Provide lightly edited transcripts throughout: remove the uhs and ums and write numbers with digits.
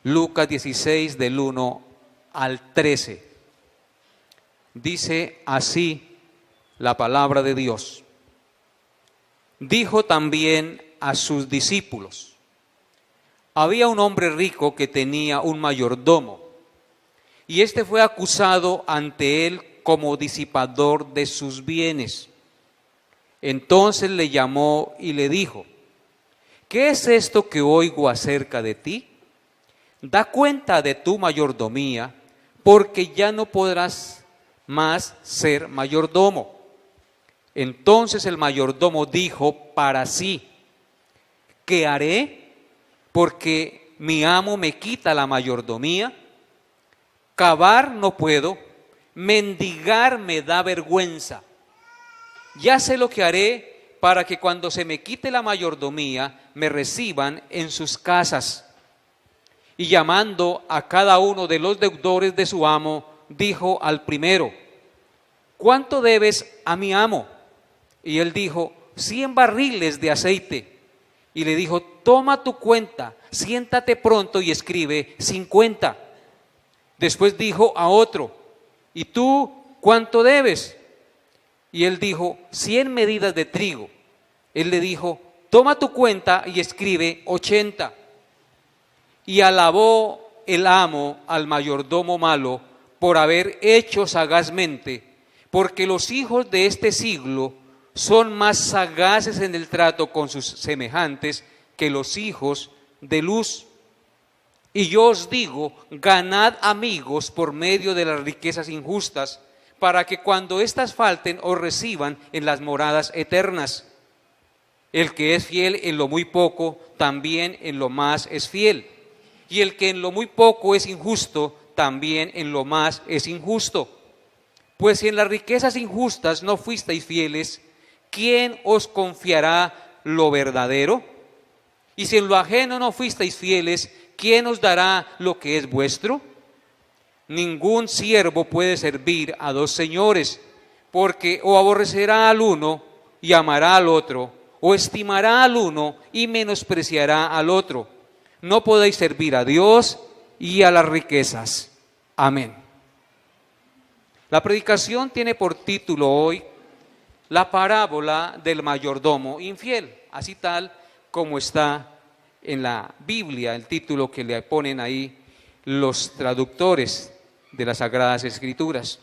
Lucas 16 del 1 al 13. Dice así la palabra de Dios. Dijo también a sus discípulos: había un hombre rico que tenía un mayordomo, y éste fue acusado ante él como disipador de sus bienes. Entonces le llamó y le dijo: ¿qué es esto que oigo acerca de ti? Da cuenta de tu mayordomía, porque ya no podrás más ser mayordomo. Entonces el mayordomo dijo para sí: ¿qué haré? Porque mi amo me quita la mayordomía. Cavar no puedo, mendigar me da vergüenza. Ya sé lo que haré para que cuando se me quite la mayordomía me reciban en sus casas. Y llamando a cada uno de los deudores de su amo, dijo al primero: ¿cuánto debes a mi amo? Y él dijo: 100 barriles de aceite. Y le dijo: toma tu cuenta, siéntate pronto y escribe 50. Después dijo a otro: ¿y tú cuánto debes? Y él dijo: 100 medidas de trigo. Él le dijo: toma tu cuenta y escribe 80. Y alabó el amo al mayordomo malo por haber hecho sagazmente, porque los hijos de este siglo son más sagaces en el trato con sus semejantes que los hijos de luz. Y yo os digo: ganad amigos por medio de las riquezas injustas, para que cuando éstas falten os reciban en las moradas eternas. El que es fiel en lo muy poco, también en lo más es fiel. Y el que en lo muy poco es injusto, también en lo más es injusto. Pues si en las riquezas injustas no fuisteis fieles, ¿quién os confiará lo verdadero? Y si en lo ajeno no fuisteis fieles, ¿quién os dará lo que es vuestro? Ningún siervo puede servir a dos señores, porque o aborrecerá al uno y amará al otro, o estimará al uno y menospreciará al otro. No podéis servir a Dios y a las riquezas. Amén. La predicación tiene por título hoy la parábola del mayordomo infiel, así tal como está en la Biblia, el título que le ponen ahí los traductores de las Sagradas Escrituras.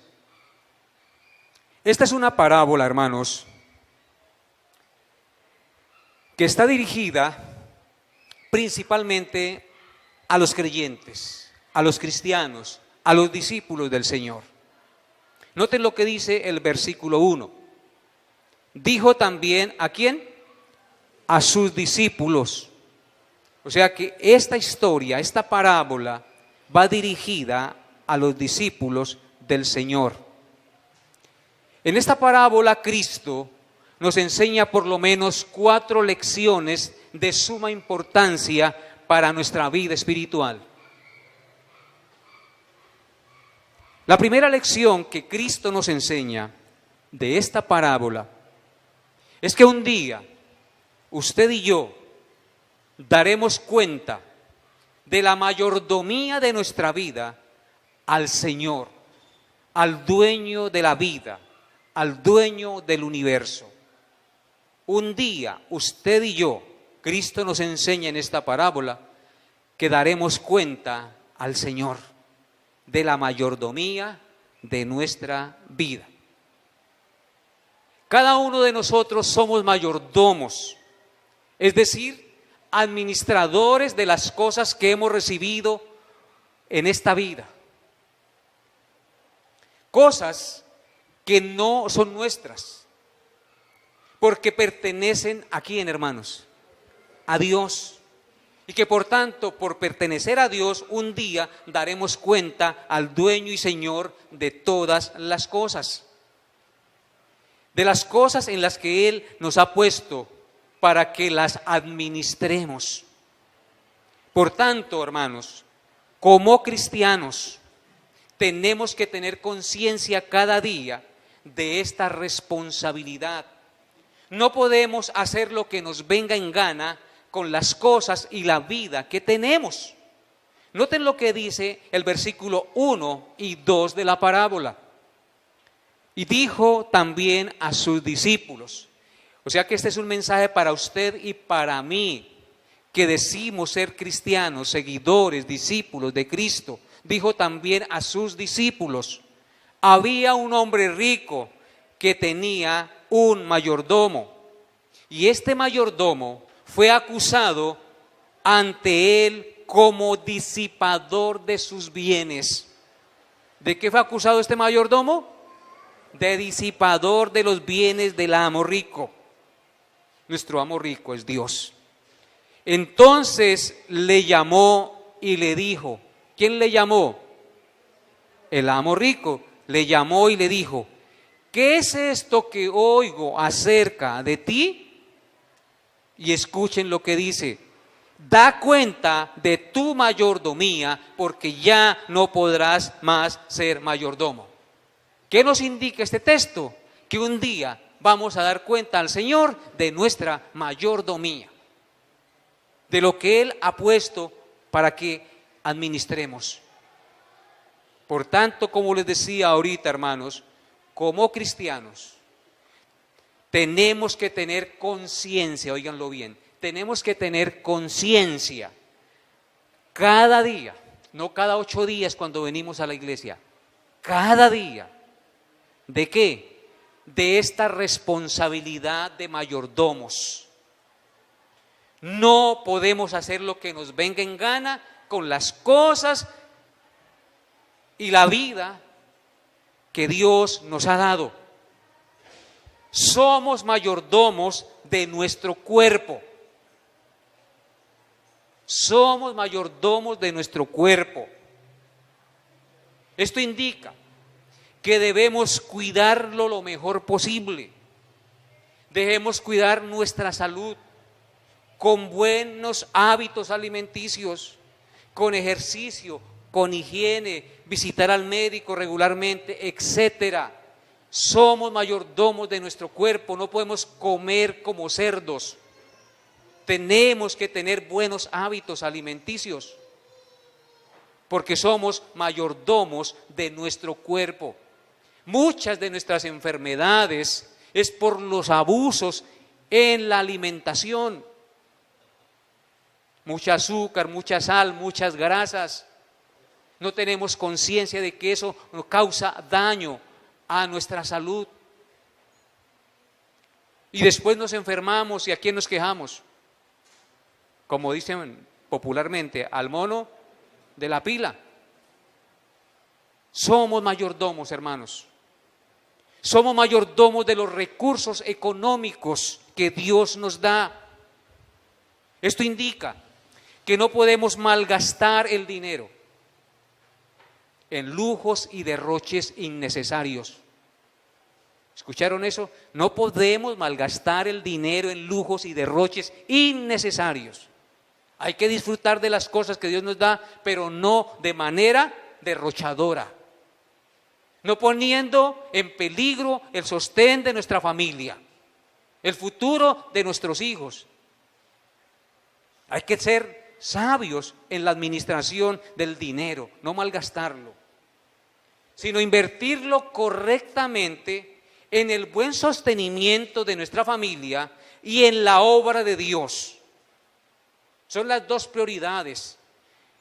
Esta es una parábola, hermanos, que está dirigida principalmente a los creyentes, a los cristianos, a los discípulos del Señor. Noten lo que dice el versículo 1. Dijo también, ¿a quién? A sus discípulos. O sea que esta historia, esta parábola, va dirigida a los discípulos del Señor. En esta parábola Cristo nos enseña por lo menos 4 lecciones de suma importancia para nuestra vida espiritual. La primera lección que Cristo nos enseña de esta parábola es que un día usted y yo daremos cuenta de la mayordomía de nuestra vida al Señor, al dueño de la vida, al dueño del universo. Un día usted y yo, Cristo nos enseña en esta parábola, que daremos cuenta al Señor de la mayordomía de nuestra vida. Cada uno de nosotros somos mayordomos, es decir, administradores de las cosas que hemos recibido en esta vida. Cosas que no son nuestras, porque pertenecen ¿a quién, hermanos? A Dios. Y que por tanto, por pertenecer a Dios, un día daremos cuenta al dueño y Señor de todas las cosas. De las cosas en las que Él nos ha puesto para que las administremos. Por tanto, hermanos, como cristianos, tenemos que tener conciencia cada día de esta responsabilidad. No podemos hacer lo que nos venga en gana con las cosas y la vida que tenemos. Noten lo que dice el versículo 1 y 2 de la parábola. Y dijo también a sus discípulos. O sea que este es un mensaje para usted y para mí, que decimos ser cristianos, seguidores, discípulos de Cristo. Dijo también a sus discípulos: había un hombre rico que tenía un mayordomo, y este mayordomo fue acusado ante él como disipador de sus bienes. ¿De qué fue acusado este mayordomo? De disipador de los bienes del amo rico. Nuestro amo rico es Dios. Entonces le llamó y le dijo. ¿Quién le llamó? El amo rico. Le llamó y le dijo: ¿qué es esto que oigo acerca de ti? Y escuchen lo que dice: da cuenta de tu mayordomía, porque ya no podrás más ser mayordomo. ¿Qué nos indica este texto? Que un día vamos a dar cuenta al Señor de nuestra mayordomía, de lo que Él ha puesto para que administremos. Por tanto, como les decía ahorita, hermanos, como cristianos, tenemos que tener conciencia, óiganlo bien, tenemos que tener conciencia cada día, no cada 8 días cuando venimos a la iglesia, cada día. ¿De qué? De esta responsabilidad de mayordomos. No podemos hacer lo que nos venga en gana con las cosas y la vida que Dios nos ha dado. Somos mayordomos de nuestro cuerpo. Somos mayordomos de nuestro cuerpo. Esto indica que debemos cuidarlo lo mejor posible. Debemos cuidar nuestra salud con buenos hábitos alimenticios, con ejercicio, con higiene, visitar al médico regularmente, etcétera. Somos mayordomos de nuestro cuerpo, no podemos comer como cerdos. Tenemos que tener buenos hábitos alimenticios, porque somos mayordomos de nuestro cuerpo. Muchas de nuestras enfermedades es por los abusos en la alimentación. Mucha azúcar, mucha sal, muchas grasas. No tenemos conciencia de que eso nos causa daño a nuestra salud. Y después nos enfermamos, ¿y a quién nos quejamos? Como dicen popularmente, al mono de la pila. Somos mayordomos, hermanos. Somos mayordomos de los recursos económicos que Dios nos da. Esto indica que no podemos malgastar el dinero en lujos y derroches innecesarios. ¿Escucharon eso? No podemos malgastar el dinero en lujos y derroches innecesarios. Hay que disfrutar de las cosas que Dios nos da, pero no de manera derrochadora, no poniendo en peligro el sostén de nuestra familia, el futuro de nuestros hijos. Hay que ser sabios en la administración del dinero, no malgastarlo, sino invertirlo correctamente en el buen sostenimiento de nuestra familia y en la obra de Dios. Son las dos prioridades: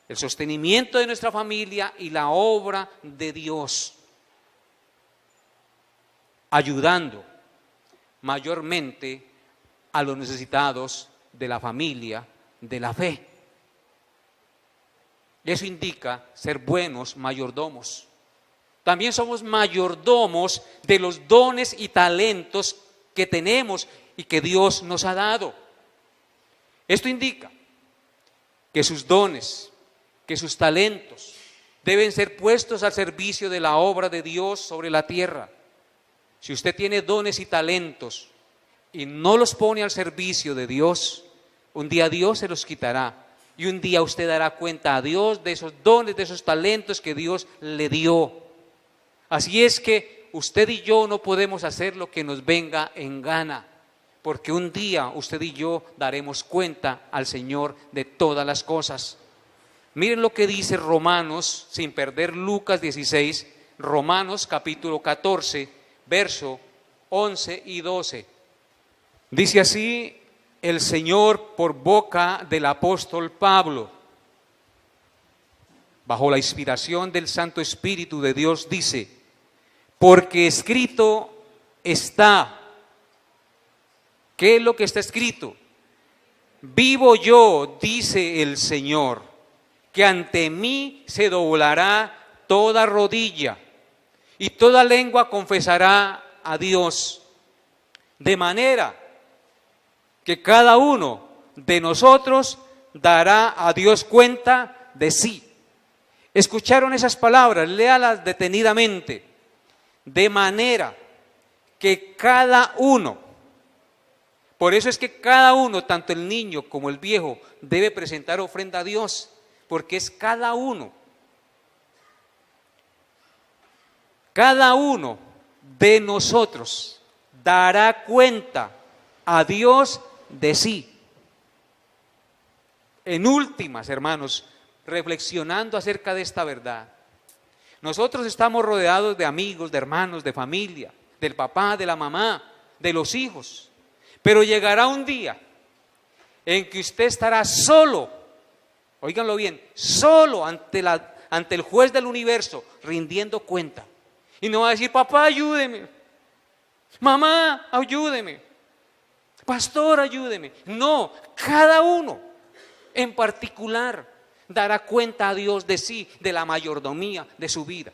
el sostenimiento de nuestra familia y la obra de Dios, ayudando mayormente a los necesitados de la familia, de la fe. Eso indica ser buenos mayordomos. También somos mayordomos de los dones y talentos que tenemos y que Dios nos ha dado. Esto indica que sus dones, que sus talentos deben ser puestos al servicio de la obra de Dios sobre la tierra. Si usted tiene dones y talentos y no los pone al servicio de Dios, un día Dios se los quitará y un día usted dará cuenta a Dios de esos dones, de esos talentos que Dios le dio. Así es que usted y yo no podemos hacer lo que nos venga en gana, porque un día usted y yo daremos cuenta al Señor de todas las cosas. Miren lo que dice Romanos, sin perder Lucas 16, Romanos capítulo 14, verso 11 y 12. Dice así el Señor por boca del apóstol Pablo, bajo la inspiración del Santo Espíritu de Dios, dice: porque escrito está. ¿Qué es lo que está escrito? Vivo yo, dice el Señor, que ante mí se doblará toda rodilla y toda lengua confesará a Dios. De manera que cada uno de nosotros dará a Dios cuenta de sí. ¿Escucharon esas palabras? Léalas detenidamente. De manera que cada uno, por eso es que cada uno, tanto el niño como el viejo, debe presentar ofrenda a Dios, porque es cada uno de nosotros dará cuenta a Dios de sí. En últimas, hermanos, reflexionando acerca de esta verdad, nosotros estamos rodeados de amigos, de hermanos, de familia, del papá, de la mamá, de los hijos, pero llegará un día en que usted estará solo, óiganlo bien, solo ante el juez del universo, rindiendo cuenta. Y no va a decir: papá, ayúdeme, mamá, ayúdeme, pastor, ayúdeme. No, cada uno en particular dará cuenta a Dios de sí, de la mayordomía de su vida.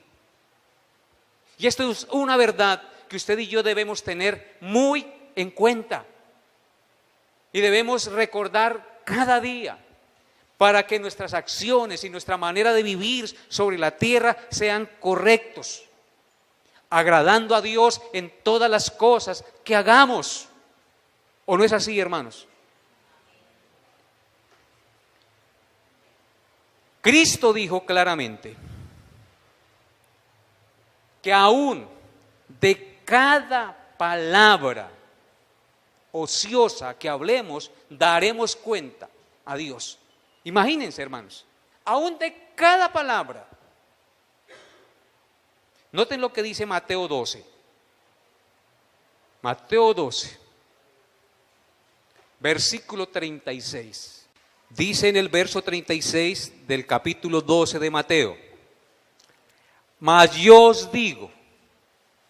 Y esto es una verdad que usted y yo debemos tener muy en cuenta y debemos recordar cada día, para que nuestras acciones y nuestra manera de vivir sobre la tierra sean correctos, agradando a Dios en todas las cosas que hagamos. ¿O no es así, hermanos? Cristo dijo claramente que aún de cada palabra ociosa que hablemos, daremos cuenta a Dios. Imagínense, hermanos, aún de cada palabra. Noten lo que dice Mateo 12. Mateo 12, versículo 36. Dice en el verso 36 del capítulo 12 de Mateo: mas yo os digo,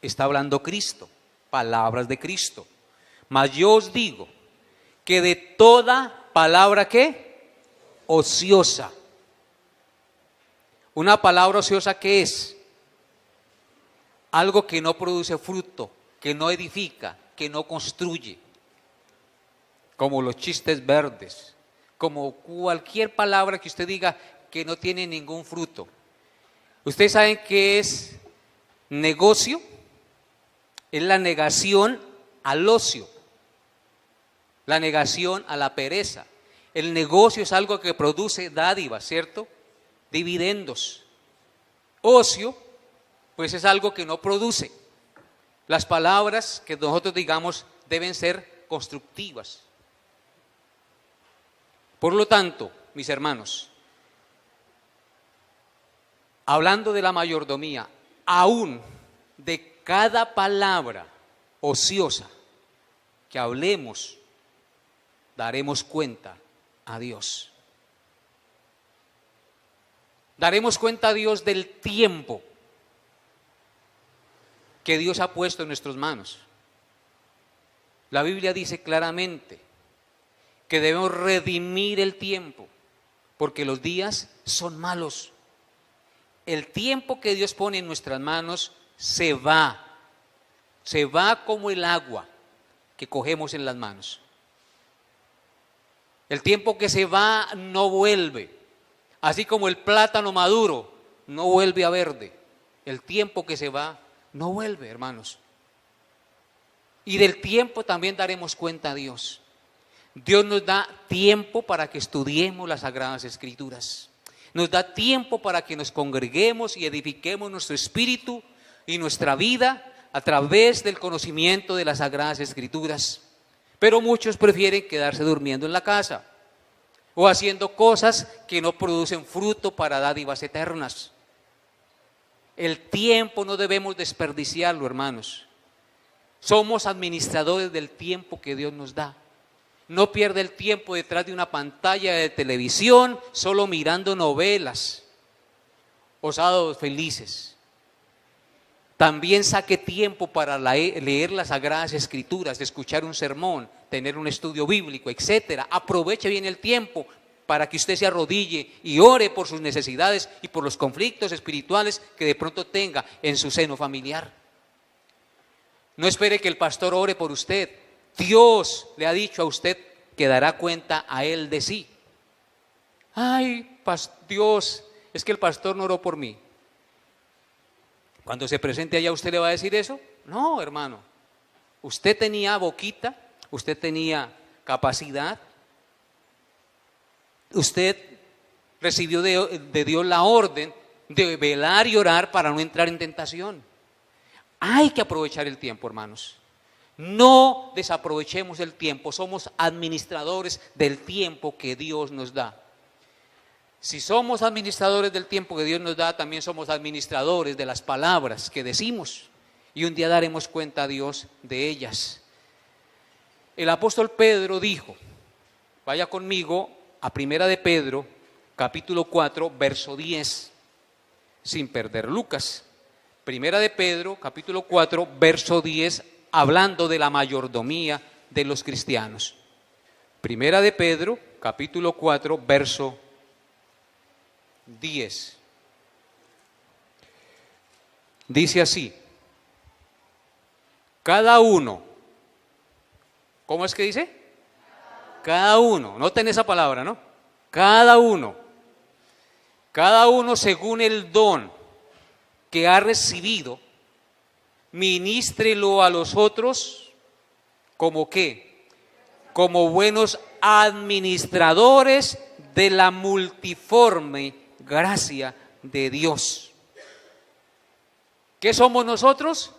está hablando Cristo, palabras de Cristo, mas yo os digo que de toda palabra ¿qué? Ociosa. Una palabra ociosa, ¿qué es? Algo que no produce fruto, que no edifica, que no construye, como los chistes verdes, como cualquier palabra que usted diga que no tiene ningún fruto. ¿Ustedes saben qué es negocio? Es la negación al ocio, la negación a la pereza. El negocio es algo que produce dádivas, ¿cierto? Dividendos. Ocio, pues es algo que no produce. Las palabras que nosotros digamos deben ser constructivas. Por lo tanto, mis hermanos, hablando de la mayordomía, aún de cada palabra ociosa que hablemos, daremos cuenta a Dios. Daremos cuenta a Dios del tiempo que Dios ha puesto en nuestras manos. La Biblia dice claramente que debemos redimir el tiempo, porque los días son malos. El tiempo que Dios pone en nuestras manos se va como el agua que cogemos en las manos. El tiempo que se va no vuelve, así como el plátano maduro no vuelve a verde. El tiempo que se va no vuelve, hermanos. Y del tiempo también daremos cuenta a Dios. Dios nos da tiempo para que estudiemos las Sagradas Escrituras. Nos da tiempo para que nos congreguemos y edifiquemos nuestro espíritu y nuestra vida a través del conocimiento de las Sagradas Escrituras. Pero muchos prefieren quedarse durmiendo en la casa. o haciendo cosas que no producen fruto para dádivas eternas. El tiempo no debemos desperdiciarlo, hermanos. Somos administradores del tiempo que Dios nos da. No pierda el tiempo detrás de una pantalla de televisión, solo mirando novelas o sábados felices. También saque tiempo para leer las Sagradas Escrituras, escuchar un sermón, tener un estudio bíblico, etc. Aproveche bien el tiempo para que usted se arrodille y ore por sus necesidades y por los conflictos espirituales que de pronto tenga en su seno familiar. No espere que el pastor ore por usted. Dios le ha dicho a usted que dará cuenta a él de sí. Ay, Dios, es que el pastor no oró por mí. Cuando se presente allá, ¿usted le va a decir eso? No, hermano. Usted tenía boquita, usted tenía capacidad, usted recibió de Dios la orden de velar y orar para no entrar en tentación. Hay que aprovechar el tiempo, hermanos. No desaprovechemos el tiempo, somos administradores del tiempo que Dios nos da. Si somos administradores del tiempo que Dios nos da, también somos administradores de las palabras que decimos. Y un día daremos cuenta a Dios de ellas. El apóstol Pedro dijo, vaya conmigo a Primera de Pedro, capítulo 4, verso 10, sin perder Lucas. Primera de Pedro, capítulo 4, verso 10, hablando de la mayordomía de los cristianos. Primera de Pedro, capítulo 4, verso 10. Dice así: cada uno, ¿cómo es que dice? Cada uno, noten esa palabra, ¿no? Cada uno según el don que ha recibido, ministrelo a los otros como ¿qué? Como buenos administradores de la multiforme gracia de Dios. ¿Qué somos nosotros?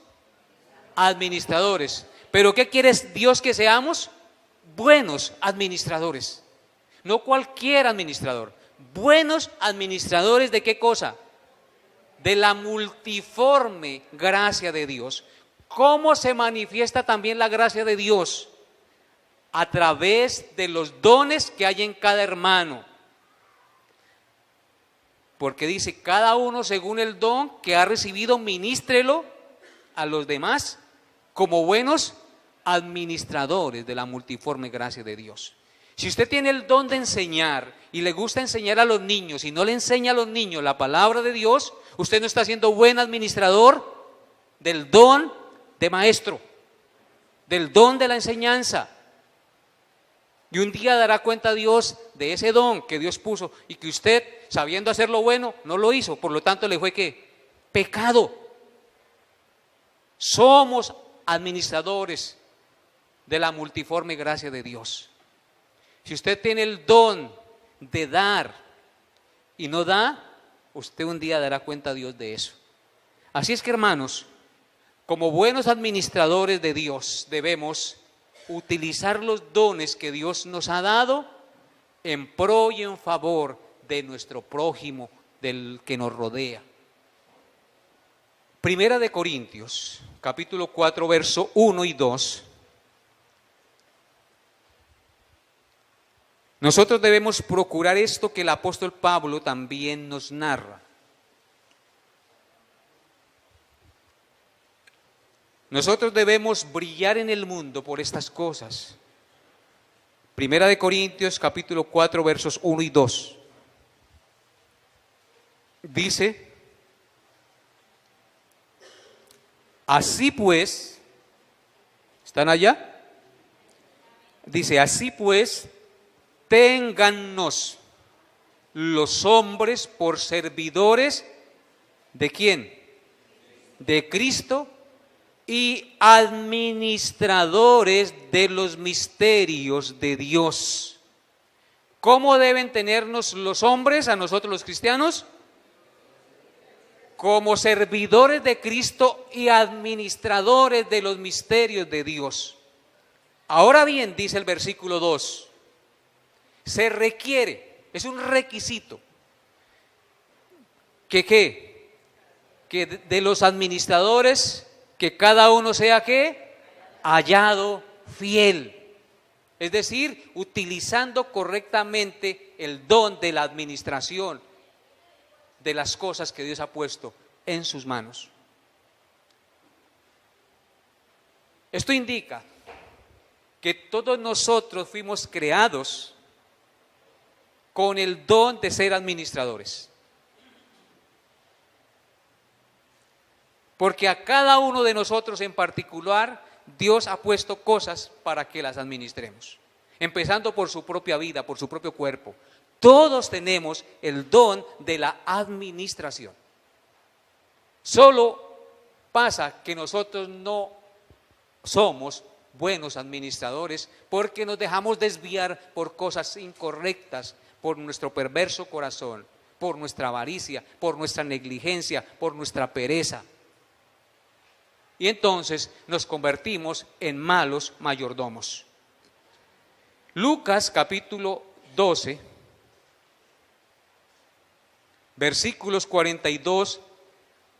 Administradores. ¿Pero qué quiere Dios que seamos? Buenos administradores. No cualquier administrador. Buenos administradores ¿de qué cosa? De la multiforme gracia de Dios. ¿Cómo se manifiesta también la gracia de Dios? A través de los dones que hay en cada hermano. Porque dice, cada uno según el don que ha recibido, ministrelo a los demás como buenos administradores de la multiforme gracia de Dios. Si usted tiene el don de enseñar y le gusta enseñar a los niños y no le enseña a los niños la palabra de Dios, usted no está siendo buen administrador del don de maestro, del don de la enseñanza. Y un día dará cuenta Dios de ese don que Dios puso y que usted, sabiendo hacer lo bueno, no lo hizo. Por lo tanto, le fue ¿qué? Pecado. Somos administradores de la multiforme gracia de Dios. Si usted tiene el don de dar y no da, usted un día dará cuenta a Dios de eso. Así es que, hermanos, como buenos administradores de Dios, debemos utilizar los dones que Dios nos ha dado en pro y en favor de nuestro prójimo, del que nos rodea. Primera de Corintios, capítulo 4, verso 1 y 2. Nosotros debemos procurar esto que el apóstol Pablo también nos narra. Nosotros debemos brillar en el mundo por estas cosas. Primera de Corintios, capítulo 4, versos 1 y 2. Dice, así pues, ¿están allá? Dice, así pues, téngannos los hombres por servidores, ¿de quién? De Cristo, y administradores de los misterios de Dios. ¿Cómo deben tenernos los hombres, a nosotros los cristianos? Como servidores de Cristo y administradores de los misterios de Dios. Ahora bien, dice el versículo 2, Se requiere, es un requisito, que de los administradores, que cada uno sea ¿qué? Hallado fiel. Es decir, utilizando correctamente el don de la administración de las cosas que Dios ha puesto en sus manos. Esto indica que todos nosotros fuimos creados con el don de ser administradores. Porque a cada uno de nosotros en particular, Dios ha puesto cosas para que las administremos. Empezando por su propia vida, por su propio cuerpo. Todos tenemos el don de la administración. Solo pasa que nosotros no somos buenos administradores porque nos dejamos desviar por cosas incorrectas, por nuestro perverso corazón, por nuestra avaricia, por nuestra negligencia, por nuestra pereza. Y entonces nos convertimos en malos mayordomos. Lucas capítulo 12, versículos 42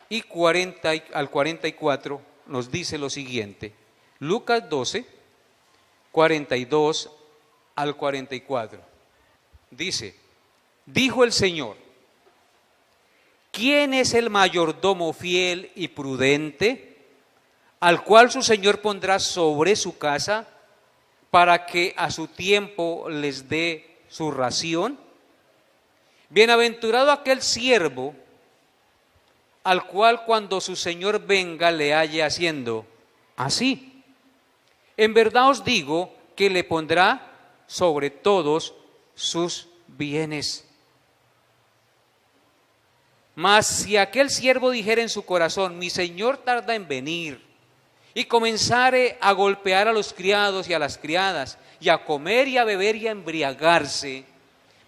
y 40 al 44 nos dice lo siguiente. Lucas 12, 42 al 44. Dice, dijo el Señor, ¿quién es el mayordomo fiel y prudente, al cual su Señor pondrá sobre su casa, para que a su tiempo les dé su ración? Bienaventurado aquel siervo, al cual cuando su Señor venga le halle haciendo así. En verdad os digo que le pondrá sobre todos sus bienes. Mas si aquel siervo dijera en su corazón, mi Señor tarda en venir, y comenzare a golpear a los criados y a las criadas, y a comer y a beber y a embriagarse,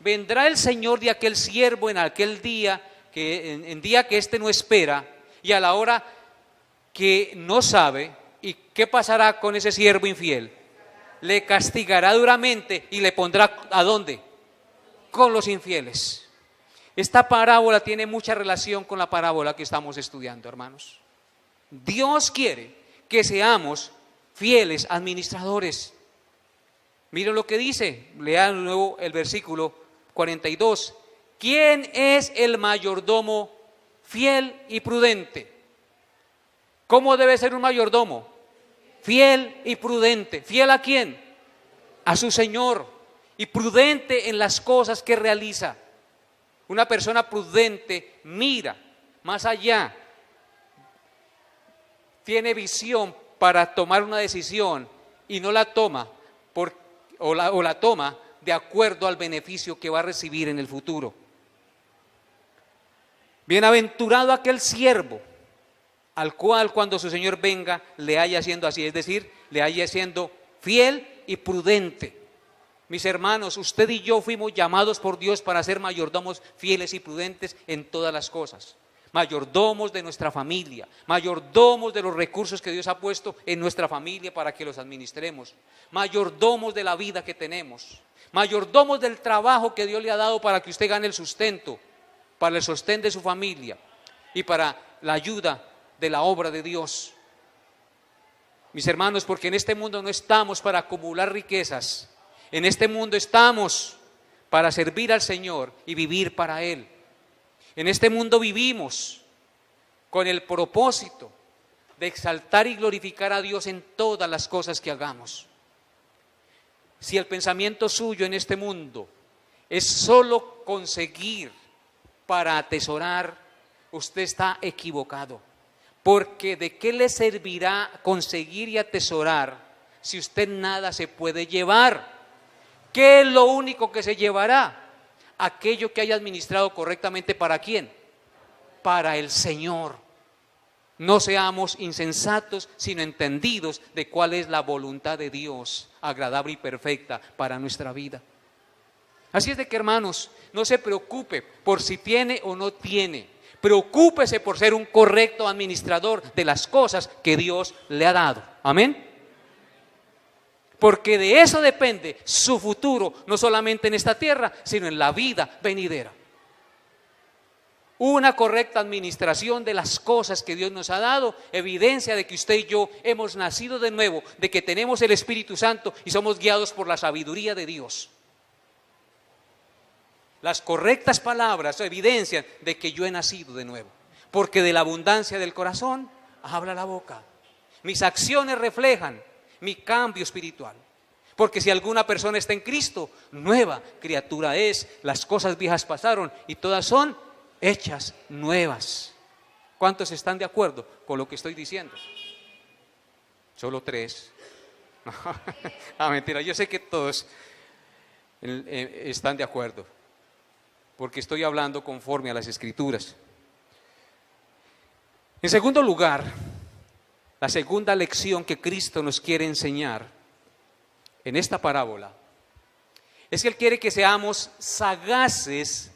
vendrá el Señor de aquel siervo en aquel día, en día que éste no espera, y a la hora que no sabe. ¿Y qué pasará con ese siervo infiel? Le castigará duramente y le pondrá ¿a dónde? Con los infieles. Esta parábola tiene mucha relación con la parábola que estamos estudiando, hermanos. Dios quiere que seamos fieles administradores. Miren lo que dice, lean de nuevo el versículo 42. ¿Quién es el mayordomo fiel y prudente? ¿Cómo debe ser un mayordomo? Fiel y prudente. ¿Fiel a quién? A su Señor. Y prudente en las cosas que realiza. Una persona prudente mira más allá. Tiene visión para tomar una decisión y no la toma o la toma de acuerdo al beneficio que va a recibir en el futuro. Bienaventurado aquel siervo al cual cuando su Señor venga le haya siendo así, es decir, le haya siendo fiel y prudente. Mis hermanos, usted y yo fuimos llamados por Dios para ser mayordomos fieles y prudentes en todas las cosas. Mayordomos de nuestra familia, mayordomos de los recursos que Dios ha puesto en nuestra familia para que los administremos, mayordomos de la vida que tenemos, mayordomos del trabajo que Dios le ha dado para que usted gane el sustento, para el sostén de su familia y para la ayuda de la obra de Dios. Mis hermanos, porque en este mundo no estamos para acumular riquezas, en este mundo estamos para servir al Señor y vivir para Él. En este mundo vivimos con el propósito de exaltar y glorificar a Dios en todas las cosas que hagamos. Si el pensamiento suyo en este mundo es solo conseguir para atesorar, usted está equivocado. Porque ¿de qué le servirá conseguir y atesorar si usted nada se puede llevar? ¿Qué es lo único que se llevará? Aquello que haya administrado correctamente. ¿Para quién? Para el Señor. No seamos insensatos, sino entendidos de cuál es la voluntad de Dios, agradable y perfecta para nuestra vida. Así es de que, hermanos, no se preocupe por si tiene o no tiene. Preocúpese por ser un correcto administrador de las cosas que Dios le ha dado. Amén. porque de eso depende su futuro, no solamente en esta tierra, sino en la vida venidera. Una correcta administración de las cosas que Dios nos ha dado, evidencia de que usted y yo hemos nacido de nuevo, de que tenemos el Espíritu Santo y somos guiados por la sabiduría de Dios. Las correctas palabras evidencian de que yo he nacido de nuevo, porque de la abundancia del corazón habla la boca. Mis acciones reflejan mi cambio espiritual, porque si alguna persona está en Cristo, nueva criatura es, las cosas viejas pasaron y todas son hechas nuevas. ¿Cuántos están de acuerdo con lo que estoy diciendo? Solo 3. Mentira, yo sé que todos están de acuerdo, porque estoy hablando conforme a las Escrituras. En segundo lugar, la segunda lección que Cristo nos quiere enseñar en esta parábola es que Él quiere que seamos sagaces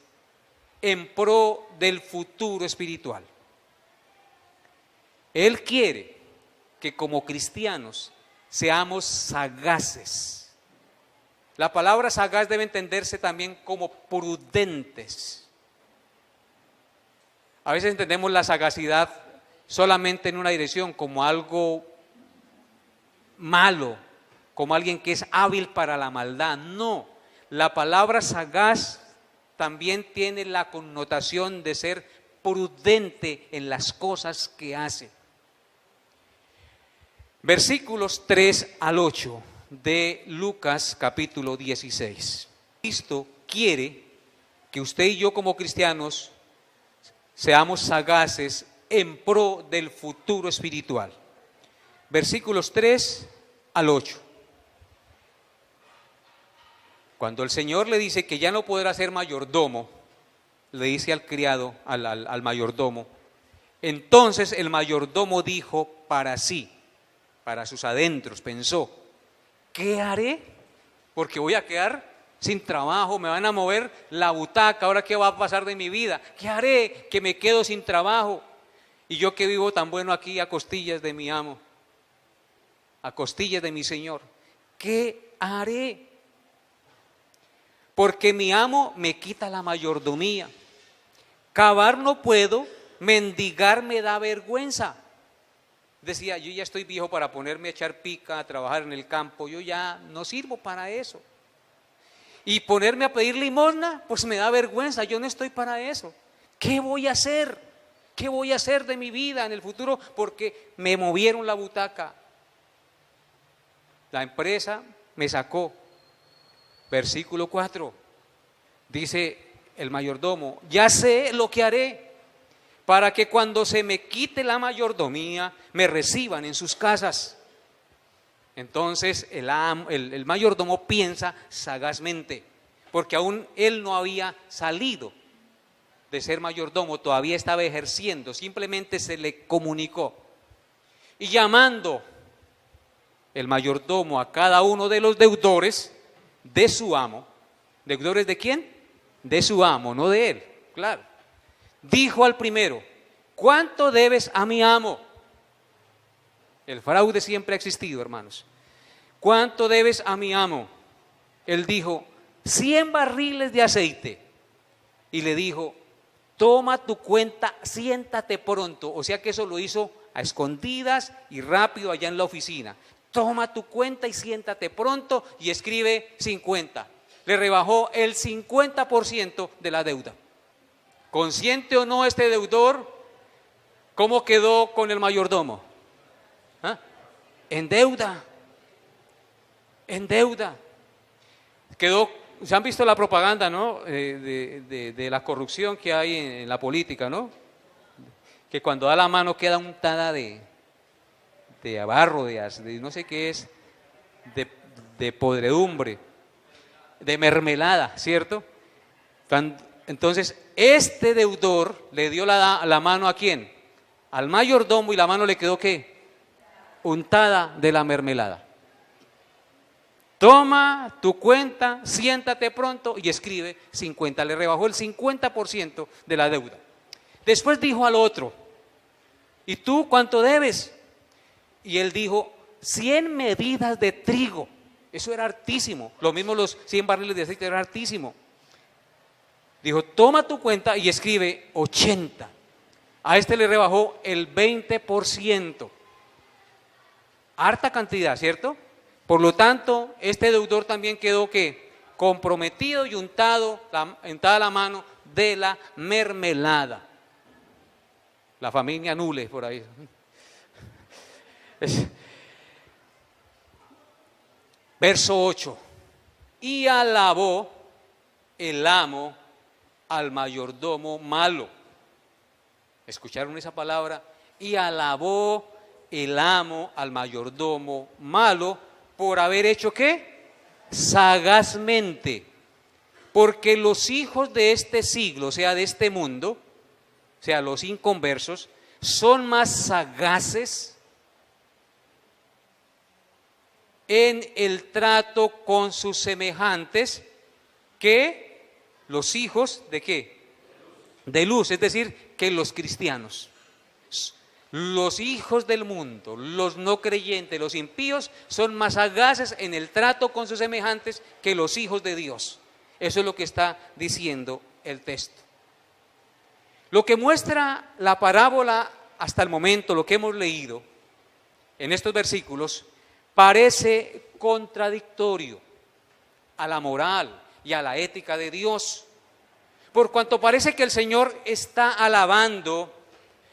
en pro del futuro espiritual. Él quiere que como cristianos seamos sagaces. La palabra sagaz debe entenderse también como prudentes. A veces entendemos la sagacidad solamente en una dirección, como algo malo, como alguien que es hábil para la maldad. No, la palabra sagaz también tiene la connotación de ser prudente en las cosas que hace. Versículos 3 al 8 de Lucas capítulo 16. Cristo quiere que usted y yo como cristianos seamos sagaces en pro del futuro espiritual. Versículos 3 al 8. Cuando el Señor le dice que ya no podrá ser mayordomo, le dice al criado, al mayordomo, entonces el mayordomo dijo para sí, para sus adentros, pensó, ¿qué haré? Porque voy a quedar sin trabajo, me van a mover la butaca, ¿ahora qué va a pasar de mi vida? ¿Qué haré? Que me quedo sin trabajo. Y yo que vivo tan bueno aquí a costillas de mi amo, a costillas de mi Señor, ¿qué haré? Porque mi amo me quita la mayordomía. Cavar no puedo, mendigar me da vergüenza. Decía, yo ya estoy viejo para ponerme a echar pica, a trabajar en el campo, yo ya no sirvo para eso. Y ponerme a pedir limosna, pues me da vergüenza, yo no estoy para eso. ¿Qué voy a hacer? ¿Qué voy a hacer de mi vida en el futuro? Porque me movieron la butaca. La empresa me sacó. Versículo 4, dice el mayordomo, ya sé lo que haré para que cuando se me quite la mayordomía me reciban en sus casas. Entonces el mayordomo piensa sagazmente, porque aún él no había salido de ser mayordomo, todavía estaba ejerciendo, simplemente se le comunicó. Y llamando el mayordomo a cada uno de los deudores de su amo. ¿Deudores de quién? De su amo, no de él, claro. Dijo al primero, ¿cuánto debes a mi amo? El fraude siempre ha existido, hermanos. ¿Cuánto debes a mi amo? Él dijo, 100 barriles de aceite. Y le dijo, toma tu cuenta, siéntate pronto. O sea que eso lo hizo a escondidas y rápido allá en la oficina. Toma tu cuenta y siéntate pronto y escribe 50. Le rebajó el 50% de la deuda. ¿Consciente o no este deudor? ¿Cómo quedó con el mayordomo? ¿Ah? En deuda. En deuda. Quedó, ¿se han visto la propaganda, no? De la corrupción que hay en la política, ¿no? Que cuando da la mano queda untada de barro, de no sé qué es, de podredumbre, de mermelada, ¿cierto? Entonces, este deudor le dio la mano ¿a quién? Al mayordomo, y la mano le quedó ¿qué? Untada de la mermelada. Toma tu cuenta, siéntate pronto y escribe 50. Le rebajó el 50% de la deuda. Después dijo al otro, ¿y tú cuánto debes? Y él dijo, 100 medidas de trigo. Eso era hartísimo. Lo mismo los 100 barriles de aceite, era hartísimo. Dijo, toma tu cuenta y escribe 80. A este le rebajó el 20%. Harta cantidad, ¿cierto? Por lo tanto, este deudor también quedó ¿qué? Comprometido y untada la mano de la mermelada. La familia Nules por ahí. Verso 8. Y alabó el amo al mayordomo malo. ¿Escucharon esa palabra? Y alabó el amo al mayordomo malo por haber hecho ¿qué? Sagazmente. Porque los hijos de este siglo, o sea, de este mundo, o sea, los inconversos, son más sagaces en el trato con sus semejantes que los hijos de ¿qué? De luz, es decir, que los cristianos. Los hijos del mundo, los no creyentes, los impíos, son más sagaces en el trato con sus semejantes que los hijos de Dios. Eso es lo que está diciendo el texto. Lo que muestra la parábola hasta el momento, lo que hemos leído en estos versículos, parece contradictorio a la moral y a la ética de Dios, por cuanto parece que el Señor está alabando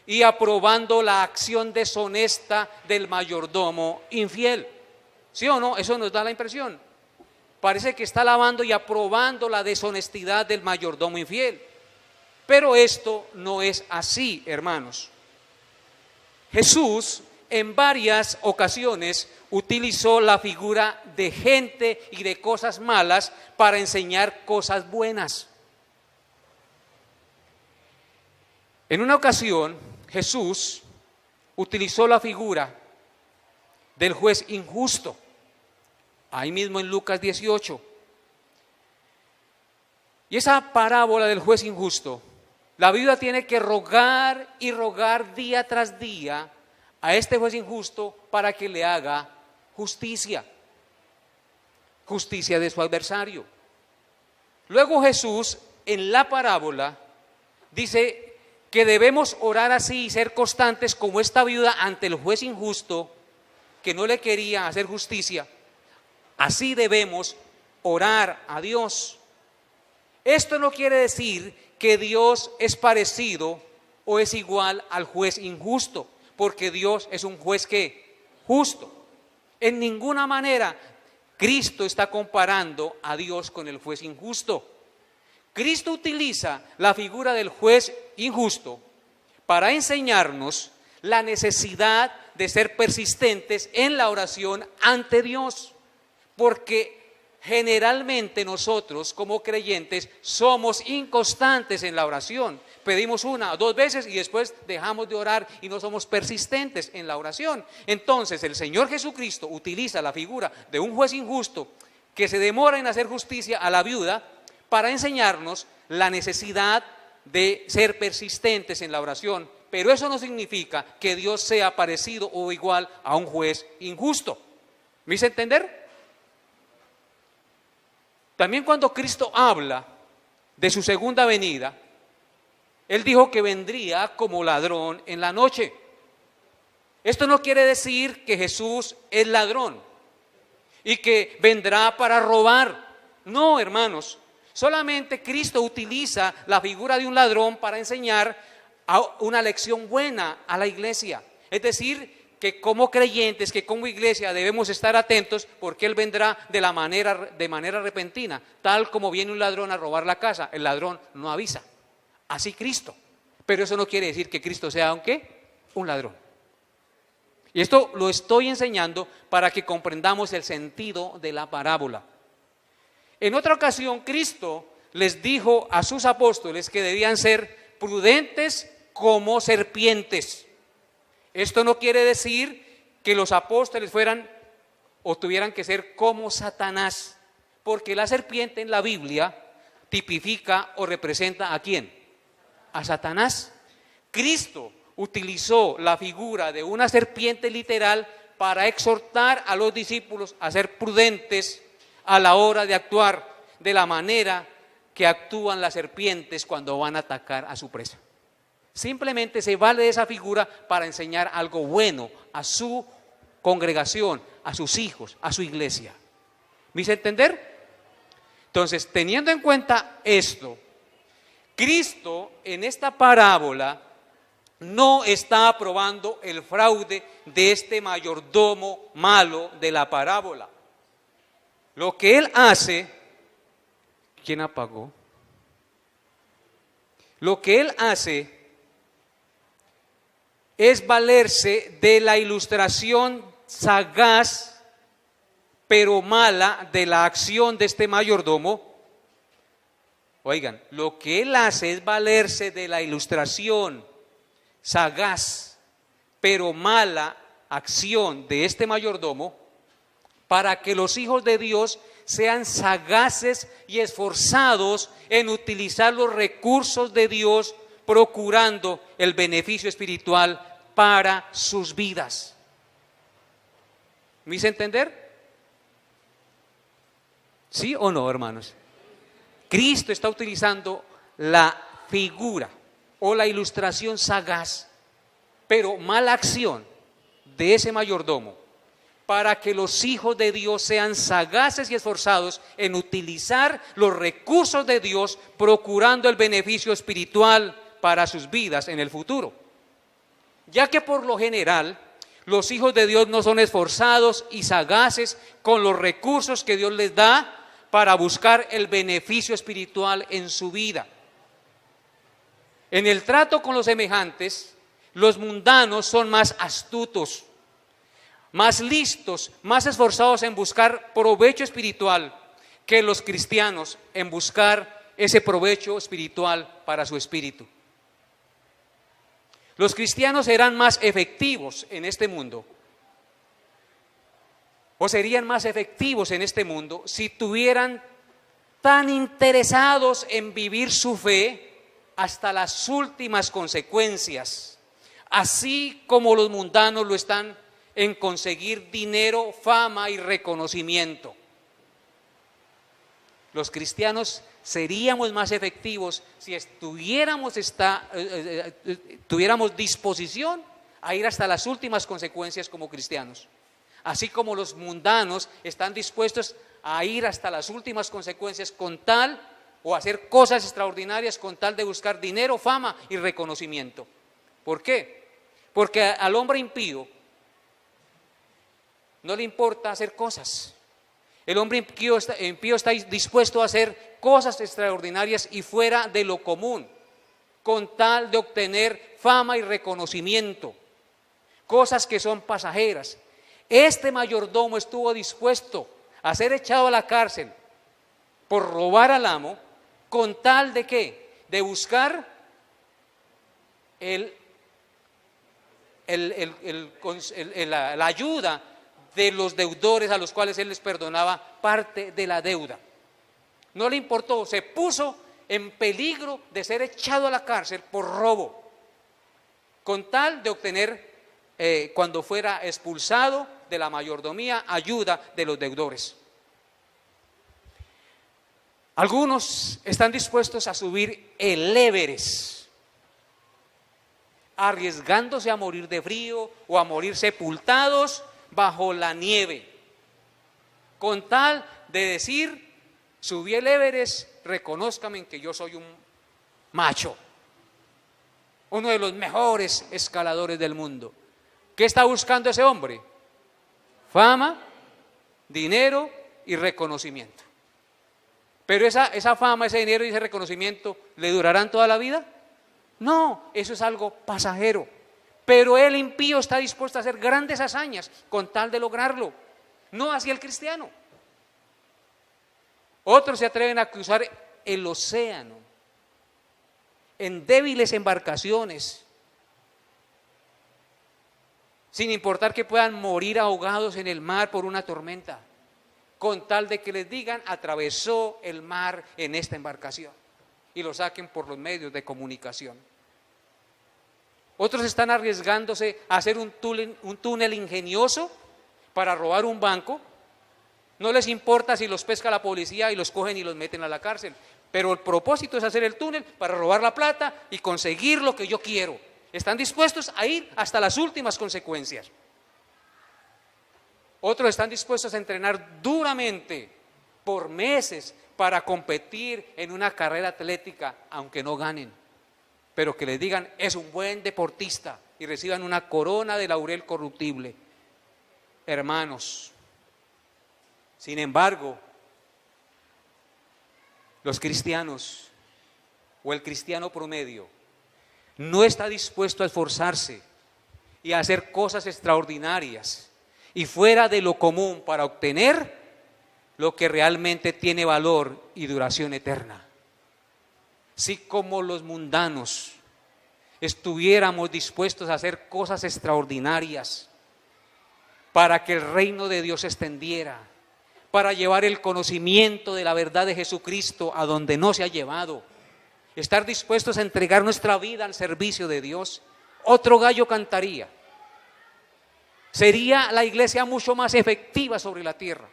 y aprobando la acción deshonesta del mayordomo infiel. ¿Sí o no? Eso nos da la impresión. Parece que está alabando y aprobando la deshonestidad del mayordomo infiel. Pero esto no es así, hermanos. Jesús en varias ocasiones utilizó la figura de gente y de cosas malas para enseñar cosas buenas. En una ocasión, Jesús utilizó la figura del juez injusto, ahí mismo en Lucas 18. Y esa parábola del juez injusto, la viuda tiene que rogar y rogar día tras día a este juez injusto para que le haga justicia de su adversario. Luego Jesús en la parábola dice que debemos orar así y ser constantes como esta viuda ante el juez injusto que no le quería hacer justicia. Así debemos orar a Dios. Esto no quiere decir que Dios es parecido o es igual al juez injusto, porque Dios es un juez que justo. En ninguna manera Cristo está comparando a Dios con el juez injusto. Cristo utiliza la figura del juez injusto para enseñarnos la necesidad de ser persistentes en la oración ante Dios, porque generalmente nosotros como creyentes somos inconstantes en la oración. Pedimos una o dos veces y después dejamos de orar y no somos persistentes en la oración. Entonces el Señor Jesucristo utiliza la figura de un juez injusto que se demora en hacer justicia a la viuda para enseñarnos la necesidad de ser persistentes en la oración. Pero eso no significa que Dios sea parecido o igual a un juez injusto. ¿Me hice entender? También cuando Cristo habla de su segunda venida, Él dijo que vendría como ladrón en la noche. Esto no quiere decir que Jesús es ladrón y que vendrá para robar. No, hermanos. Solamente Cristo utiliza la figura de un ladrón para enseñar una lección buena a la iglesia. Es decir, que como creyentes, que como iglesia debemos estar atentos porque Él vendrá de manera repentina, tal como viene un ladrón a robar la casa. El ladrón no avisa. Así Cristo. Pero eso no quiere decir que Cristo sea un ladrón. Y esto lo estoy enseñando para que comprendamos el sentido de la parábola. En otra ocasión, Cristo les dijo a sus apóstoles que debían ser prudentes como serpientes. Esto no quiere decir que los apóstoles fueran o tuvieran que ser como Satanás, porque la serpiente en la Biblia tipifica o representa ¿a quién? A Satanás. Cristo utilizó la figura de una serpiente literal para exhortar a los discípulos a ser prudentes a la hora de actuar de la manera que actúan las serpientes cuando van a atacar a su presa. Simplemente se vale de esa figura para enseñar algo bueno a su congregación, a sus hijos, a su iglesia. ¿Me hice entender? Entonces, teniendo en cuenta esto, Cristo en esta parábola no está aprobando el fraude de este mayordomo malo de la parábola. Lo que él hace, ¿quién apagó? Lo que él hace es valerse de la ilustración sagaz pero mala de la acción de este mayordomo. Oigan, lo que él hace es valerse de la ilustración sagaz pero mala acción de este mayordomo para que los hijos de Dios sean sagaces y esforzados en utilizar los recursos de Dios, procurando el beneficio espiritual para sus vidas. ¿Me hice entender? ¿Sí o no, hermanos? Cristo está utilizando la figura o la ilustración sagaz, pero mala acción de ese mayordomo, para que los hijos de Dios sean sagaces y esforzados en utilizar los recursos de Dios, procurando el beneficio espiritual para sus vidas en el futuro. Ya que por lo general los hijos de Dios no son esforzados y sagaces con los recursos que Dios les da para buscar el beneficio espiritual en su vida. En el trato con los semejantes, los mundanos son más astutos, más listos, más esforzados en buscar provecho espiritual que los cristianos en buscar ese provecho espiritual para su espíritu. Los cristianos serán más efectivos en este mundo, o serían más efectivos en este mundo si estuvieran tan interesados en vivir su fe hasta las últimas consecuencias, así como los mundanos lo están en conseguir dinero, fama y reconocimiento. Los cristianos seríamos más efectivos si tuviéramos disposición a ir hasta las últimas consecuencias como cristianos, así como los mundanos están dispuestos a ir hasta las últimas consecuencias con tal o hacer cosas extraordinarias con tal de buscar dinero, fama y reconocimiento. ¿Por qué? Porque al hombre impío no le importa hacer cosas. El hombre impío está dispuesto a hacer cosas extraordinarias y fuera de lo común, con tal de obtener fama y reconocimiento, cosas que son pasajeras. Este mayordomo estuvo dispuesto a ser echado a la cárcel por robar al amo, con tal de ¿qué? De buscar la ayuda de los deudores a los cuales él les perdonaba parte de la deuda. No le importó, se puso en peligro de ser echado a la cárcel por robo, con tal de obtener, cuando fuera expulsado de la mayordomía, ayuda de los deudores. Algunos están dispuestos a subir el Everest, arriesgándose a morir de frío o a morir sepultados bajo la nieve, con tal de decir: subí el Everest, reconózcanme que yo soy un macho, uno de los mejores escaladores del mundo. ¿Qué está buscando ese hombre? Fama, dinero y reconocimiento. Pero esa fama, ese dinero y ese reconocimiento, ¿le durarán toda la vida? No, eso es algo pasajero. Pero el impío está dispuesto a hacer grandes hazañas con tal de lograrlo. No así el cristiano. Otros se atreven a cruzar el océano en débiles embarcaciones, sin importar que puedan morir ahogados en el mar por una tormenta, con tal de que les digan: atravesó el mar en esta embarcación, y lo saquen por los medios de comunicación. Otros están arriesgándose a hacer un túnel ingenioso para robar un banco, no les importa si los pesca la policía y los cogen y los meten a la cárcel, pero el propósito es hacer el túnel para robar la plata y conseguir lo que yo quiero. Están dispuestos a ir hasta las últimas consecuencias. Otros están dispuestos a entrenar duramente por meses para competir en una carrera atlética, aunque no ganen, pero que les digan es un buen deportista y reciban una corona de laurel corruptible. Hermanos, sin embargo, los cristianos o el cristiano promedio no está dispuesto a esforzarse y a hacer cosas extraordinarias y fuera de lo común para obtener lo que realmente tiene valor y duración eterna. Si como los mundanos estuviéramos dispuestos a hacer cosas extraordinarias para que el reino de Dios se extendiera, para llevar el conocimiento de la verdad de Jesucristo a donde no se ha llevado, estar dispuestos a entregar nuestra vida al servicio de Dios, otro gallo cantaría. Sería la iglesia mucho más efectiva sobre la tierra,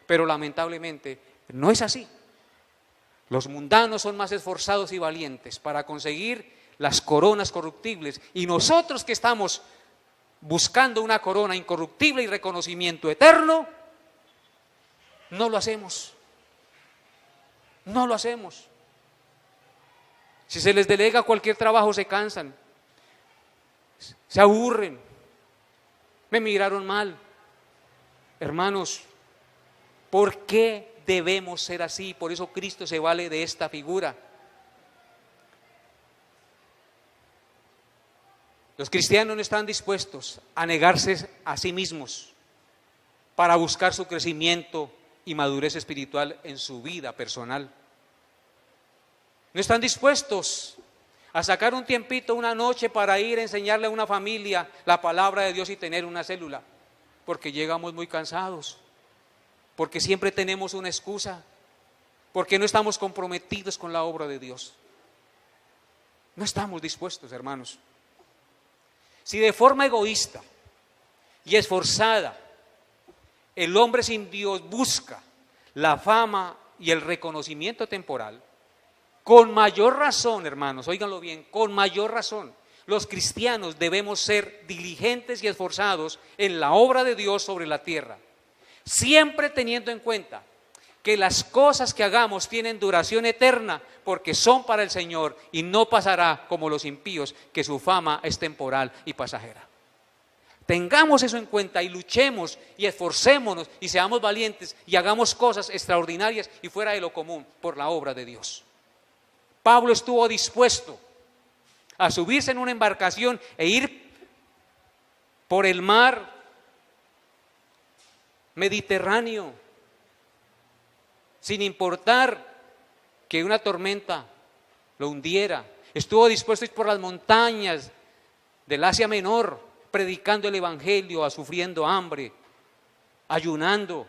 pero lamentablemente no es así. Los mundanos son más esforzados y valientes para conseguir las coronas corruptibles, y nosotros que estamos buscando una corona incorruptible y reconocimiento eterno, no lo hacemos. No lo hacemos. Si se les delega cualquier trabajo se cansan, se aburren, me miraron mal. Hermanos, ¿por qué debemos ser así? Por eso Cristo se vale de esta figura. Los cristianos no están dispuestos a negarse a sí mismos para buscar su crecimiento y madurez espiritual en su vida personal. No están dispuestos a sacar un tiempito, una noche para ir a enseñarle a una familia la palabra de Dios y tener una célula, porque llegamos muy cansados, porque siempre tenemos una excusa, porque no estamos comprometidos con la obra de Dios. No estamos dispuestos, hermanos. Si de forma egoísta y esforzada el hombre sin Dios busca la fama y el reconocimiento temporal, con mayor razón, hermanos, óiganlo bien, con mayor razón, los cristianos debemos ser diligentes y esforzados en la obra de Dios sobre la tierra, siempre teniendo en cuenta que las cosas que hagamos tienen duración eterna porque son para el Señor y no pasará como los impíos, que su fama es temporal y pasajera. Tengamos eso en cuenta y luchemos y esforcémonos y seamos valientes y hagamos cosas extraordinarias y fuera de lo común por la obra de Dios. Pablo estuvo dispuesto a subirse en una embarcación e ir por el mar Mediterráneo, sin importar que una tormenta lo hundiera. Estuvo dispuesto a ir por las montañas del Asia Menor, predicando el evangelio, sufriendo hambre, ayunando,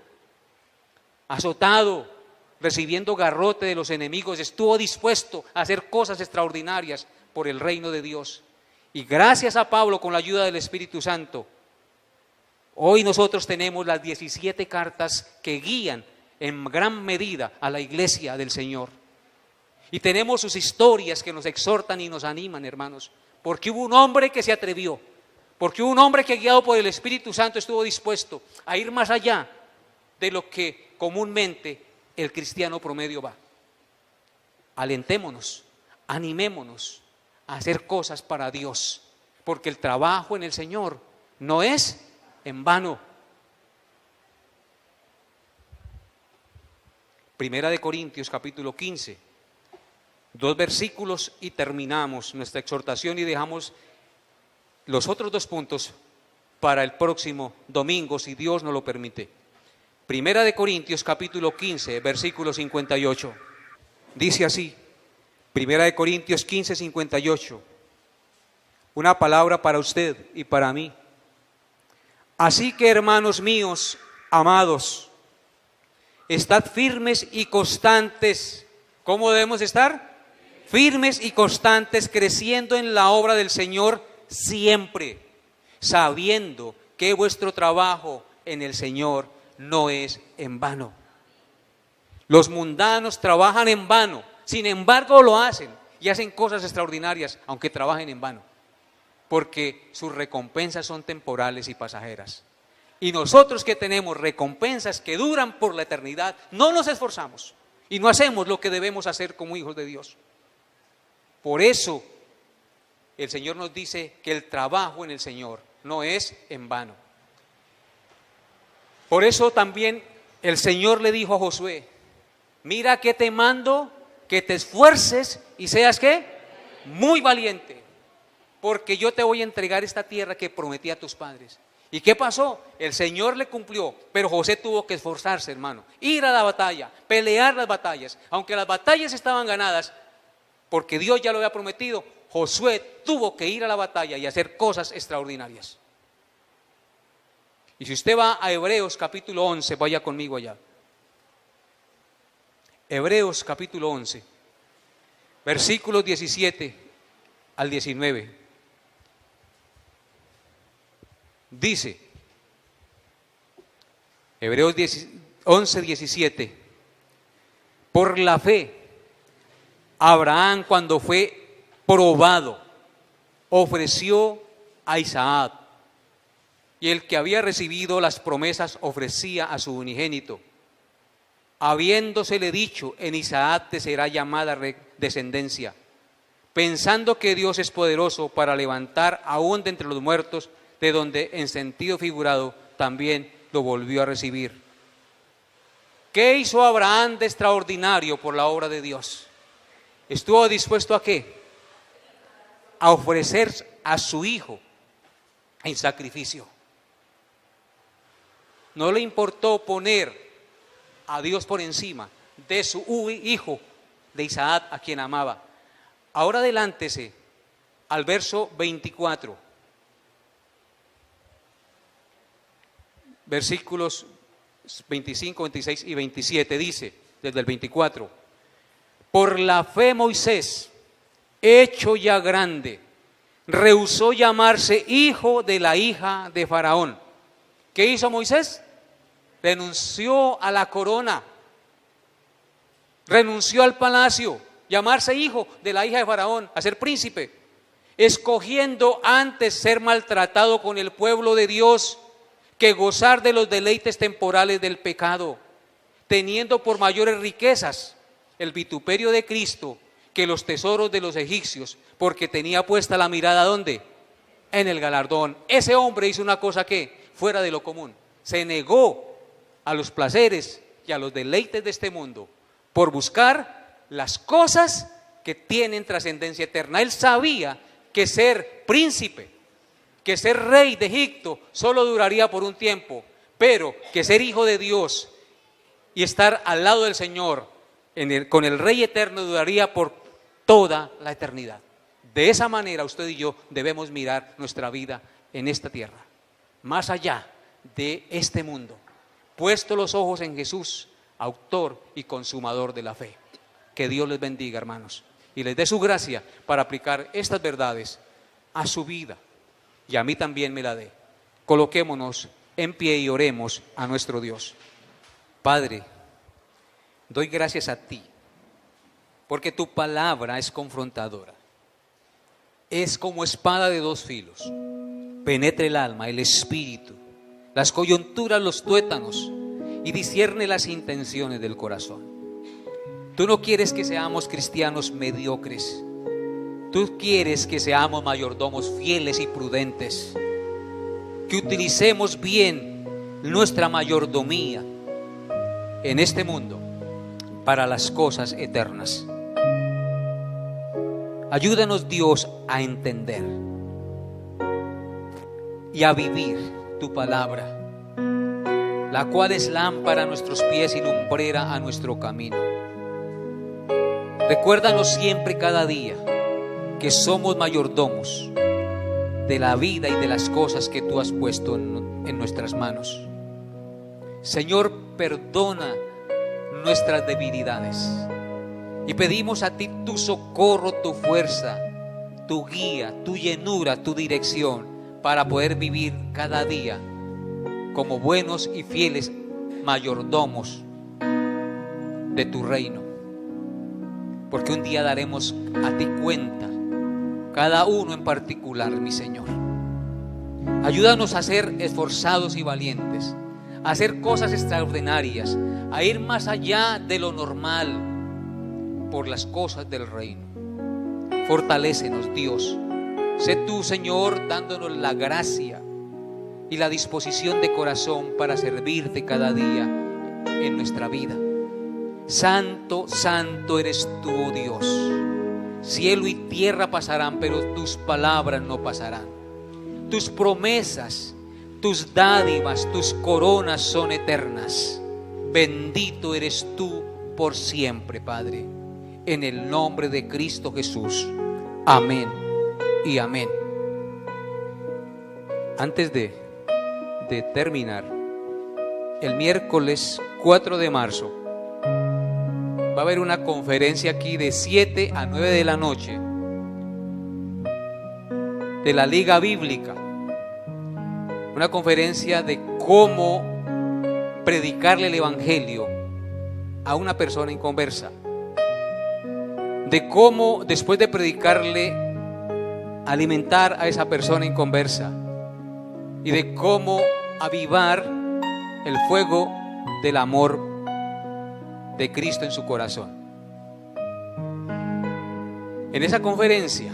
azotado, recibiendo garrote de los enemigos. Estuvo dispuesto a hacer cosas extraordinarias por el reino de Dios. Y gracias a Pablo, con la ayuda del Espíritu Santo, hoy nosotros tenemos las 17 cartas que guían en gran medida a la iglesia del Señor. Y tenemos sus historias que nos exhortan y nos animan, hermanos, porque hubo un hombre que se atrevió, porque hubo un hombre que, guiado por el Espíritu Santo, estuvo dispuesto a ir más allá de lo que comúnmente el cristiano promedio va. Alentémonos, animémonos a hacer cosas para Dios, porque el trabajo en el Señor no es en vano. Primera de Corintios capítulo 15, 2 versículos y terminamos nuestra exhortación y dejamos los otros 2 puntos para el próximo domingo, si Dios nos lo permite. Primera de Corintios capítulo 15, versículo 58. Dice así, Primera de Corintios 15, 58. Una palabra para usted y para mí. Así que, hermanos míos, amados, estad firmes y constantes. ¿Cómo debemos estar? Firmes y constantes, creciendo en la obra del Señor siempre, sabiendo que vuestro trabajo en el Señor no es en vano. Los mundanos trabajan en vano, sin embargo lo hacen y hacen cosas extraordinarias, aunque trabajen en vano, porque sus recompensas son temporales y pasajeras. Y nosotros que tenemos recompensas que duran por la eternidad, no nos esforzamos y no hacemos lo que debemos hacer como hijos de Dios. Por eso el Señor nos dice que el trabajo en el Señor no es en vano. Por eso también el Señor le dijo a Josué: mira que te mando que te esfuerces y seas ¿qué? Muy valiente, porque yo te voy a entregar esta tierra que prometí a tus padres. ¿Y qué pasó? El Señor le cumplió, pero José tuvo que esforzarse, hermano, ir a la batalla, pelear las batallas. Aunque las batallas estaban ganadas, porque Dios ya lo había prometido, Josué tuvo que ir a la batalla y hacer cosas extraordinarias. Y si usted va a Hebreos capítulo 11, vaya conmigo allá. Hebreos capítulo 11, versículos 17 al 19. Dice, Hebreos 11, 17, por la fe, Abraham, cuando fue probado, ofreció a Isaac, y el que había recibido las promesas ofrecía a su unigénito, habiéndosele dicho: en Isaac te será llamada descendencia, pensando que Dios es poderoso para levantar aún de entre los muertos, de donde en sentido figurado también lo volvió a recibir. ¿Qué hizo Abraham de extraordinario por la obra de Dios? ¿Estuvo dispuesto a qué? A ofrecer a su hijo en sacrificio. No le importó poner a Dios por encima de su hijo, de Isaac, a quien amaba. Ahora adelántese al verso 24. Versículos 25, 26 y 27 dice, desde el 24: por la fe Moisés, hecho ya grande, rehusó llamarse hijo de la hija de Faraón. ¿Qué hizo Moisés? Renunció a la corona, renunció al palacio, llamarse hijo de la hija de Faraón, a ser príncipe, escogiendo antes ser maltratado con el pueblo de Dios que gozar de los deleites temporales del pecado, teniendo por mayores riquezas el vituperio de Cristo que los tesoros de los egipcios, porque tenía puesta la mirada ¿dónde? En el galardón. Ese hombre hizo una cosa que fuera de lo común, se negó a los placeres y a los deleites de este mundo por buscar las cosas que tienen trascendencia eterna. Él sabía que ser príncipe, que ser rey de Egipto solo duraría por un tiempo, pero que ser hijo de Dios y estar al lado del Señor con el Rey eterno duraría por toda la eternidad. De esa manera usted y yo debemos mirar nuestra vida en esta tierra, más allá de este mundo, puesto los ojos en Jesús, autor y consumador de la fe. Que Dios les bendiga, hermanos, y les dé su gracia para aplicar estas verdades a su vida, y a mí también me la dé. Coloquémonos en pie y oremos a nuestro Dios. Padre, doy gracias a ti, porque tu palabra es confrontadora, es como espada de dos filos, penetra el alma, el espíritu, las coyunturas, los tuétanos, y discierne las intenciones del corazón. Tú no quieres que seamos cristianos mediocres, tú quieres que seamos mayordomos fieles y prudentes, que utilicemos bien nuestra mayordomía en este mundo para las cosas eternas. Ayúdanos, Dios, a entender y a vivir tu palabra, la cual es lámpara a nuestros pies y lumbrera a nuestro camino. Recuérdanos siempre, cada día, que somos mayordomos de la vida y de las cosas que tú has puesto en nuestras manos. Señor, perdona nuestras debilidades y pedimos a ti tu socorro, tu fuerza, tu guía, tu llenura, tu dirección, para poder vivir cada día como buenos y fieles mayordomos de tu reino, porque un día daremos a ti cuenta, cada uno en particular, mi Señor. Ayúdanos a ser esforzados y valientes, a hacer cosas extraordinarias, a ir más allá de lo normal por las cosas del reino. Fortalécenos, Dios. Sé tú, Señor, dándonos la gracia y la disposición de corazón para servirte cada día en nuestra vida. Santo, santo eres tú, oh Dios. Cielo y tierra pasarán, pero tus palabras no pasarán. Tus promesas, tus dádivas, tus coronas son eternas. Bendito eres tú por siempre, Padre. En el nombre de Cristo Jesús. Amén y amén. Antes de terminar, el miércoles 4 de marzo va a haber una conferencia aquí de 7 a 9 de la noche de la Liga Bíblica. Una conferencia de cómo predicarle el evangelio a una persona inconversa. De cómo, después de predicarle, alimentar a esa persona inconversa. Y de cómo avivar el fuego del amor de Cristo en su corazón. En esa conferencia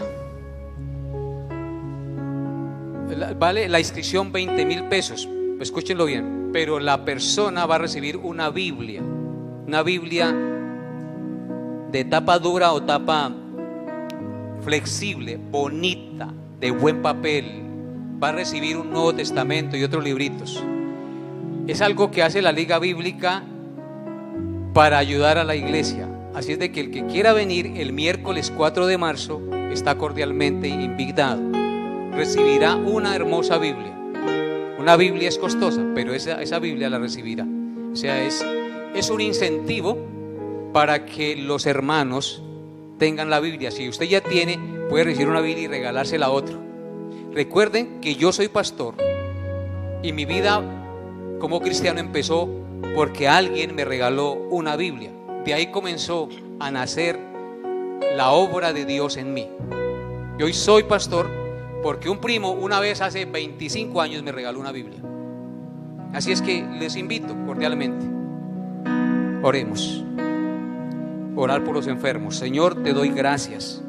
vale la inscripción 20,000 pesos. Escúchenlo bien. Pero la persona va a recibir una Biblia de tapa dura o tapa flexible, bonita, de buen papel. Va a recibir un Nuevo Testamento y otros libritos. Es algo que hace la Liga Bíblica para ayudar a la iglesia. Así es de que el que quiera venir el miércoles 4 de marzo está cordialmente invitado. Recibirá una hermosa Biblia. Una Biblia es costosa, pero esa Biblia la recibirá. O sea, es un incentivo para que los hermanos tengan la Biblia. Si usted ya tiene, puede recibir una Biblia y regalársela a otro. Recuerden que yo soy pastor y mi vida como cristiano empezó porque alguien me regaló una Biblia. De ahí comenzó a nacer la obra de Dios en mí. Y hoy soy pastor porque un primo una vez hace 25 años me regaló una Biblia. Así es que les invito cordialmente. Oremos. Orar por los enfermos. Señor, te doy gracias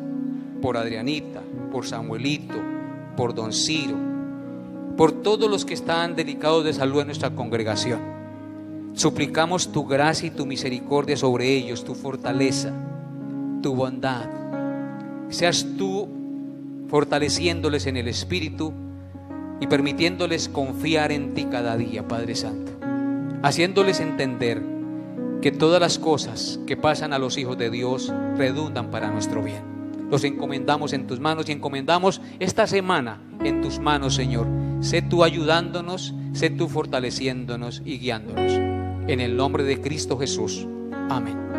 por Adrianita, por Samuelito, por Don Ciro, por todos los que están delicados de salud en nuestra congregación. Suplicamos tu gracia y tu misericordia sobre ellos, tu fortaleza, tu bondad. Seas tú fortaleciéndoles en el Espíritu y permitiéndoles confiar en ti cada día, Padre Santo, haciéndoles entender que todas las cosas que pasan a los hijos de Dios redundan para nuestro bien. Los encomendamos en tus manos y encomendamos esta semana en tus manos, Señor. Sé tú ayudándonos, sé tú fortaleciéndonos y guiándonos. En el nombre de Cristo Jesús. Amén.